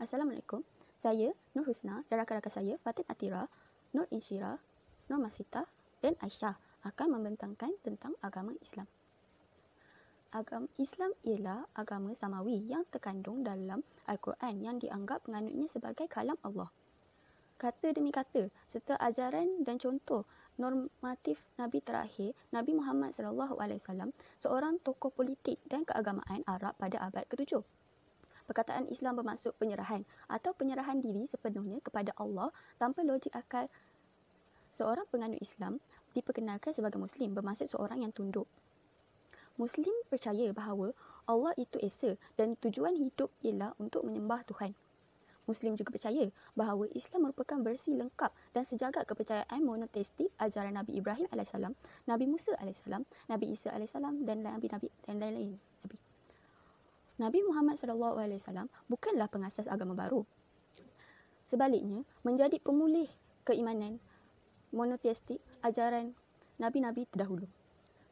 Assalamualaikum. Saya Nur Husna dan rakan-rakan saya Fatin Atira, Nur Insyira, Nur Masita dan Aisyah akan membentangkan tentang agama Islam. Agama Islam ialah agama samawi yang terkandung dalam Al-Quran yang dianggap penganutnya sebagai kalam Allah. Kata demi kata serta ajaran dan contoh normatif Nabi terakhir, Nabi Muhammad SAW, seorang tokoh politik dan keagamaan Arab pada abad ke-7. Perkataan Islam bermaksud penyerahan atau penyerahan diri sepenuhnya kepada Allah tanpa logik akal. Seorang penganut Islam diperkenalkan sebagai Muslim bermaksud seorang yang tunduk. Muslim percaya bahawa Allah itu esa dan tujuan hidup ialah untuk menyembah Tuhan. Muslim juga percaya bahawa Islam merupakan versi lengkap dan sejagat kepercayaan monoteistik ajaran Nabi Ibrahim AS, Nabi Musa AS, Nabi Isa AS dan lain-lain. Nabi Muhammad SAW bukanlah pengasas agama baru. Sebaliknya, menjadi pemulih keimanan monoteistik ajaran Nabi-Nabi terdahulu.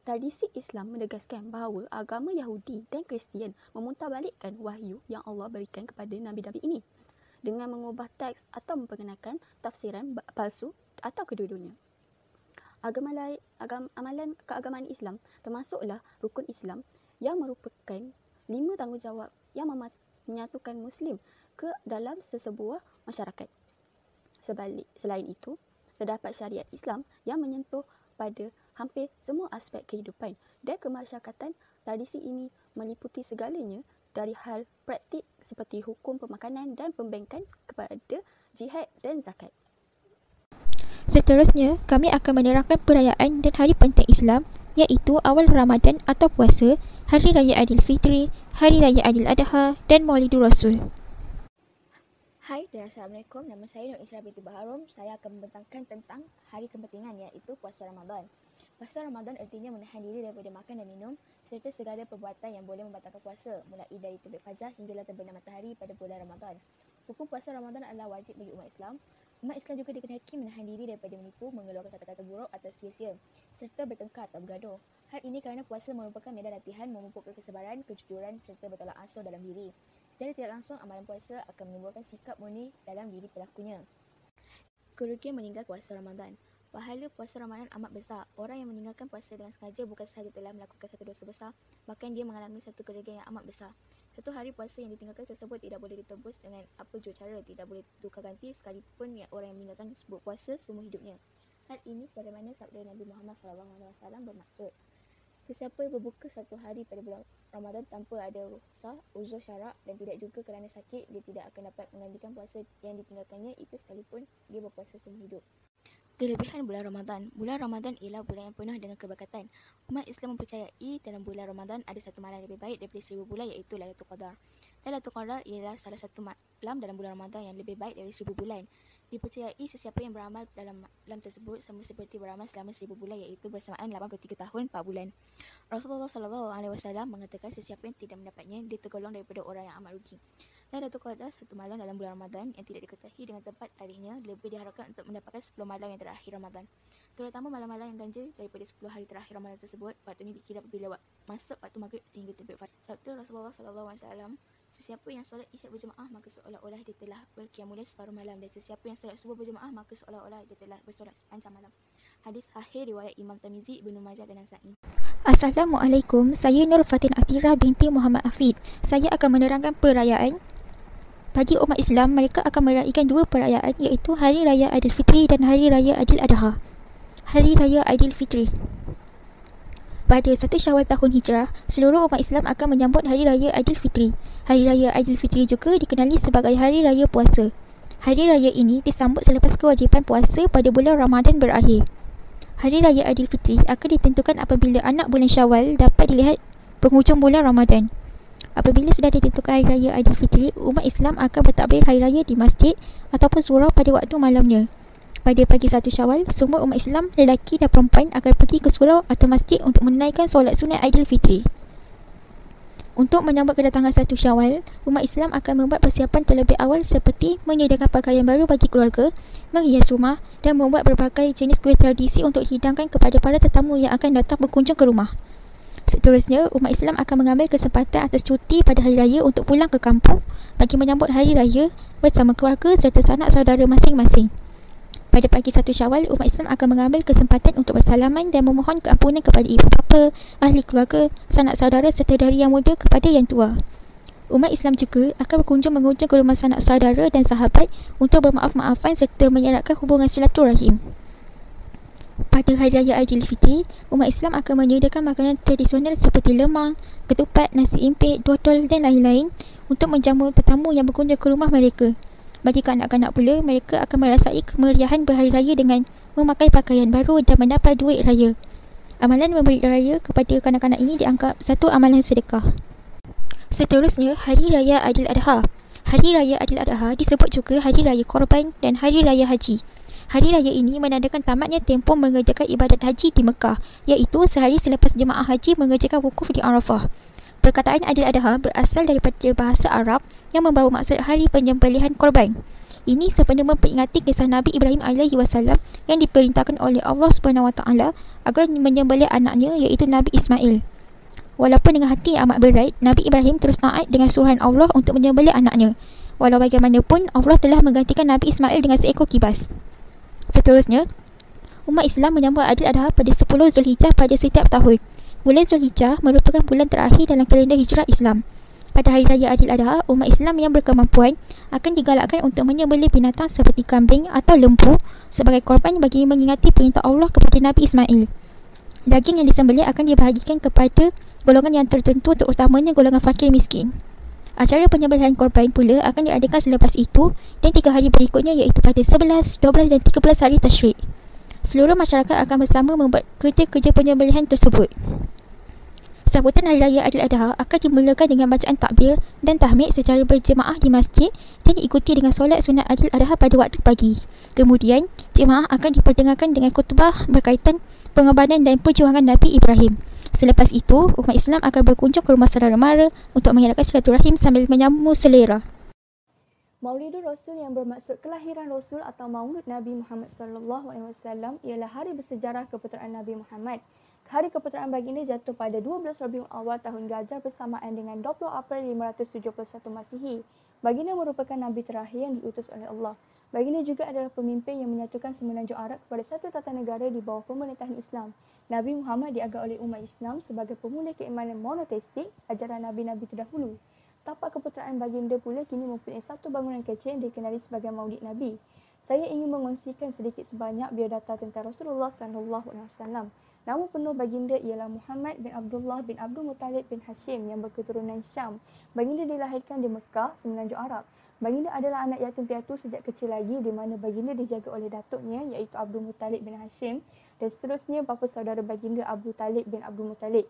Tradisi Islam menegaskan bahawa agama Yahudi dan Kristian memutarbalikkan wahyu yang Allah berikan kepada Nabi-Nabi ini dengan mengubah teks atau memperkenalkan tafsiran palsu atau kedua-duanya. Amalan keagamaan Islam termasuklah rukun Islam yang merupakan 5 tanggungjawab yang menyatukan Muslim ke dalam sesebuah masyarakat. Selain itu, terdapat syariat Islam yang menyentuh pada hampir semua aspek kehidupan dan kemasyarakatan. Tradisi ini meliputi segalanya dari hal praktik seperti hukum pemakanan dan pembankan kepada jihad dan zakat. Seterusnya, kami akan menerangkan perayaan dan hari penting Islam iaitu awal Ramadan atau puasa, Hari Raya Aidilfitri, Hari Raya Aidil Adha dan Maulidur Rasul. Hai dan Assalamualaikum, nama saya Nur Insyira binti Baharum. Saya akan membentangkan tentang hari kepentingan iaitu puasa Ramadan. Puasa Ramadan artinya menahan diri daripada makan dan minum serta segala perbuatan yang boleh membatalkan puasa mulai dari terbit fajar hinggalah terbenam matahari pada bulan Ramadan. Hukum puasa Ramadan adalah wajib bagi umat Islam. Umat Islam juga dikehendaki menahan diri daripada menipu, mengeluarkan kata-kata buruk atau sia-sia serta bertengkar atau bergaduh. Hal ini kerana puasa merupakan medan latihan memupukkan kesabaran, kejujuran serta bertolak ansur dalam diri. Secara tidak langsung, amalan puasa akan menimbulkan sikap murni dalam diri pelakunya. Kerugian meninggal puasa Ramadan. Pahala puasa Ramadan amat besar. Orang yang meninggalkan puasa dengan sengaja bukan sahaja telah melakukan satu dosa besar, bahkan dia mengalami satu kerugian yang amat besar. Satu hari puasa yang ditinggalkan tersebut tidak boleh ditebus dengan apa jua cara, tidak boleh tukar ganti sekalipun orang yang meninggalkan tersebut puasa seumur hidupnya. Hal ini sebagaimana sabda Nabi Muhammad SAW bermaksud, sesiapa yang berbuka satu hari pada bulan Ramadan tanpa ada rukhsah, uzur syarak dan tidak juga kerana sakit, dia tidak akan dapat menggantikan puasa yang ditinggalkannya itu sekalipun dia berpuasa seumur hidup. Kelebihan bulan Ramadan. Bulan Ramadan ialah bulan yang penuh dengan keberkatan. Umat Islam mempercayai dalam bulan Ramadan ada satu malam lebih baik daripada 1000 bulan iaitu Lailatul Qadar. Lailatul Qadar ialah salah satu malam dalam bulan Ramadan yang lebih baik dari 1000 bulan. Dipercayai sesiapa yang beramal dalam malam tersebut sama seperti beramal selama 1000 bulan iaitu bersamaan 83 tahun 4 bulan. Rasulullah SAW mengatakan sesiapa yang tidak mendapatnya dia tergolong daripada orang yang amat rugi. Lailatul Qadar satu malam dalam bulan Ramadan yang tidak diketahui dengan tepat tarikhnya lebih diharapkan untuk mendapatkan 10 malam yang terakhir Ramadan. Terutama malam-malam yang ganjil daripada 10 hari terakhir Ramadan tersebut. Waktu ini dikira apabila masuk waktu maghrib sehingga terbit fajar. Sabda Rasulullah SAW, sesiapa yang solat isyak berjemaah maka seolah-olah dia telah berqiyamul lail separuh malam, dan sesiapa yang solat subuh berjemaah maka seolah-olah dia telah bersolat sepanjang malam. Hadis akhir riwayat Imam Tirmizi, Ibnu Majah dan Nasa'i. Assalamualaikum, saya Nur Fatin Atira binti Muhammad Hafid. Saya akan menerangkan perayaan. Bagi umat Islam, mereka akan meraihkan dua perayaan iaitu Hari Raya Aidilfitri dan Hari Raya Aidil Adha. Hari Raya Aidilfitri. Pada 1 Syawal tahun Hijrah, seluruh umat Islam akan menyambut Hari Raya Aidilfitri. Hari Raya Aidilfitri juga dikenali sebagai Hari Raya Puasa. Hari Raya ini disambut selepas kewajipan puasa pada bulan Ramadan berakhir. Hari Raya Aidilfitri akan ditentukan apabila anak bulan Syawal dapat dilihat penghujung bulan Ramadan. Apabila sudah ditentukan Hari Raya Aidilfitri, umat Islam akan bertakbir Hari Raya di masjid ataupun surau pada waktu malamnya. Pada pagi 1 Syawal, semua umat Islam, lelaki dan perempuan akan pergi ke surau atau masjid untuk menunaikan solat sunat Aidilfitri. Untuk menyambut kedatangan 1 Syawal, umat Islam akan membuat persiapan terlebih awal seperti menyediakan pakaian baru bagi keluarga, menghias rumah dan membuat berbagai jenis kuih tradisi untuk dihidangkan kepada para tetamu yang akan datang berkunjung ke rumah. Seterusnya, umat Islam akan mengambil kesempatan atas cuti pada hari raya untuk pulang ke kampung bagi menyambut hari raya bersama keluarga serta sanak saudara masing-masing. Pada pagi 1 Syawal, umat Islam akan mengambil kesempatan untuk bersalaman dan memohon keampunan kepada ibu bapa, ahli keluarga, sanak saudara serta dari yang muda kepada yang tua. Umat Islam juga akan mengunjung ke rumah sanak saudara dan sahabat untuk bermaaf-maafan serta menyeratkan hubungan silaturahim. Pada Hari Raya Aidilfitri, umat Islam akan menyediakan makanan tradisional seperti lemang, ketupat, nasi impit, dodol dan lain-lain untuk menjamu tetamu yang berkunjung ke rumah mereka. Bagi kanak-kanak pula, mereka akan merasai kemeriahan berhari raya dengan memakai pakaian baru dan mendapat duit raya. Amalan memberi raya kepada kanak-kanak ini dianggap satu amalan sedekah. Seterusnya, Hari Raya Aidiladha. Hari Raya Aidiladha disebut juga Hari Raya Korban dan Hari Raya Haji. Hari raya ini menandakan tamatnya tempoh mengerjakan ibadat haji di Mekah, iaitu sehari selepas jemaah haji mengerjakan wukuf di Arafah. Perkataan Aidiladha berasal daripada bahasa Arab yang membawa maksud hari penyembelihan korban. Ini sepenuhnya memperingati kisah Nabi Ibrahim AS yang diperintahkan oleh Allah SWT agar menyembelih anaknya, iaitu Nabi Ismail. Walaupun dengan hati yang amat berat, Nabi Ibrahim terus taat dengan suruhan Allah untuk menyembelih anaknya. Walau bagaimanapun, Allah telah menggantikan Nabi Ismail dengan seekor kibas. Seterusnya, umat Islam menyambut Aidiladha pada 10 Zulhijjah pada setiap tahun. Bulan Zulhijjah merupakan bulan terakhir dalam kalender hijrah Islam. Pada Hari Raya Aidiladha, umat Islam yang berkemampuan akan digalakkan untuk menyembelih binatang seperti kambing atau lembu sebagai korban bagi mengingati perintah Allah kepada Nabi Ismail. Daging yang disembelih akan dibahagikan kepada golongan yang tertentu, terutamanya golongan fakir miskin. Acara penyembelihan korban pula akan diadakan selepas itu dan 3 hari berikutnya, iaitu pada 11, 12 dan 13 hari Tashrik. Seluruh masyarakat akan bersama membuat kerja-kerja penyembelihan tersebut. Sambutan Hari Raya Aidiladha akan dimulakan dengan bacaan takbir dan tahmid secara berjemaah di masjid dan diikuti dengan solat sunat Aidiladha pada waktu pagi. Kemudian, jemaah akan diperdengarkan dengan khutbah berkaitan pengorbanan dan perjuangan Nabi Ibrahim. Selepas itu, umat Islam akan berkunjung ke rumah saudara mara untuk menyeratkan silaturahim sambil menyamu selera. Maulidur Rasul yang bermaksud kelahiran Rasul atau Maulud Nabi Muhammad SAW ialah hari bersejarah keputeraan Nabi Muhammad. Hari keputeraan baginda jatuh pada 12 Rabiul Awal tahun Gajah bersamaan dengan 20 April 571 Masihi. Baginda merupakan Nabi terakhir yang diutus oleh Allah. Baginda juga adalah pemimpin yang menyatukan semenanjung Arab kepada satu tata negara di bawah pemerintahan Islam. Nabi Muhammad dianggap oleh umat Islam sebagai pemula keimanan monoteistik ajaran Nabi-Nabi terdahulu. Tapak keputeraan baginda pula kini mempunyai satu bangunan kecil yang dikenali sebagai Maulid Nabi. Saya ingin mengongsikan sedikit sebanyak biodata tentang Rasulullah SAW. Nama penuh baginda ialah Muhammad bin Abdullah bin Abdul Muttalib bin Hashim yang berketurunan Syam. Baginda dilahirkan di Mekah, semenanjung Arab. Baginda adalah anak yatim piatu sejak kecil lagi, di mana baginda dijaga oleh datuknya iaitu Abdul Muttalib bin Hashim dan seterusnya bapa saudara baginda Abu Talib bin Abdul Muttalib.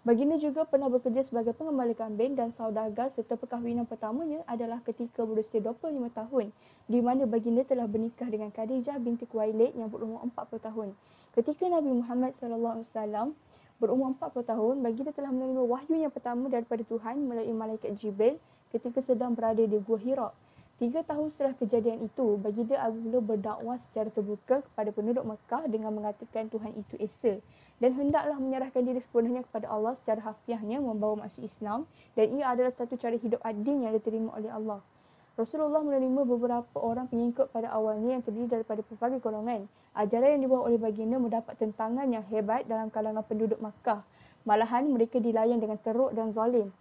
Baginda juga pernah bekerja sebagai pengembala kambing dan saudagar serta perkahwinan pertamanya adalah ketika berusia 25 tahun, di mana baginda telah bernikah dengan Khadijah binti Khuwailid yang berumur 40 tahun. Ketika Nabi Muhammad SAW berumur 40 tahun, baginda telah menerima wahyu yang pertama daripada Tuhan melalui malaikat Jibril ketika sedang berada di Gua Hira. 3 tahun setelah kejadian itu, baginda mula berdakwah secara terbuka kepada penduduk Mekah dengan mengatakan Tuhan itu Esa dan hendaklah menyerahkan diri sepenuhnya kepada Allah secara harfiahnya membawa masuk Islam, dan ia adalah satu cara hidup adil yang diterima oleh Allah. Rasulullah menerima beberapa orang pengikut pada awalnya yang terdiri daripada pelbagai golongan. Ajaran yang dibawa oleh baginda mendapat tentangan yang hebat dalam kalangan penduduk Makkah. Malahan mereka dilayan dengan teruk dan zalim.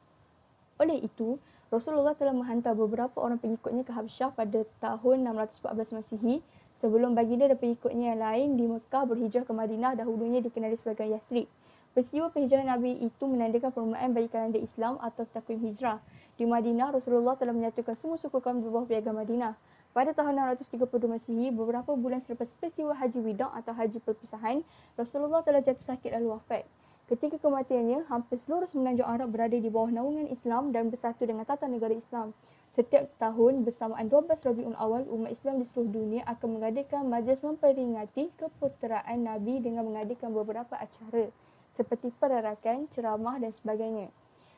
Oleh itu, Rasulullah telah menghantar beberapa orang pengikutnya ke Habsyah pada tahun 614 Masihi sebelum baginda dan pengikutnya yang lain di Mekah berhijrah ke Madinah, dahulunya dikenali sebagai Yathrib. Peristiwa penghijrahan Nabi itu menandakan permulaan bagi kalender Islam atau takwim hijrah. Di Madinah, Rasulullah telah menyatukan semua suku kaum di bawah piagam Madinah. Pada tahun 632 Masihi, beberapa bulan selepas peristiwa Haji Wida' atau Haji Perpisahan, Rasulullah telah jatuh sakit lalu wafat. Ketika kematiannya, hampir seluruh semenanjung Arab berada di bawah naungan Islam dan bersatu dengan tata negara Islam. Setiap tahun bersamaan 12 Rabiul Awal, umat Islam di seluruh dunia akan mengadakan majlis memperingati keputeraan Nabi dengan mengadakan beberapa acara seperti perarakan, ceramah dan sebagainya.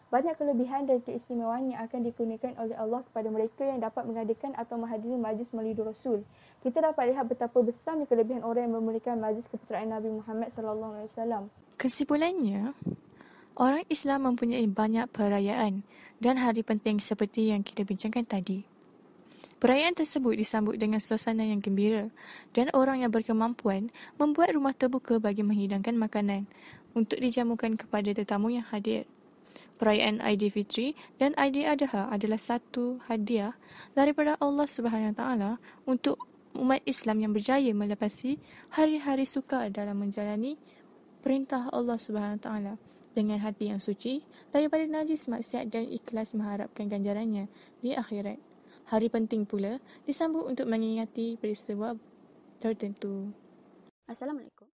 Banyak kelebihan dan keistimewaan yang akan dikurniakan oleh Allah kepada mereka yang dapat mengadakan atau menghadiri majlis Maulidur Rasul. Kita dapat lihat betapa besarnya kelebihan orang yang memulakan majlis keputeraan Nabi Muhammad SAW. Kesimpulannya, Orang Islam mempunyai banyak perayaan dan hari penting seperti yang kita bincangkan tadi. Perayaan tersebut disambut dengan suasana yang gembira dan orang yang berkemampuan membuat rumah terbuka bagi menghidangkan makanan untuk dijamukan kepada tetamu yang hadir. Perayaan Aidilfitri dan Aidiladha adalah satu hadiah daripada Allah Subhanahu Wa Taala untuk umat Islam yang berjaya melepasi hari-hari sukar dalam menjalani perintah Allah Subhanahu Wa Taala dengan hati yang suci daripada najis maksiat dan ikhlas mengharapkan ganjarannya di akhirat. Hari penting pula disambut untuk mengingati peristiwa tertentu. Assalamualaikum.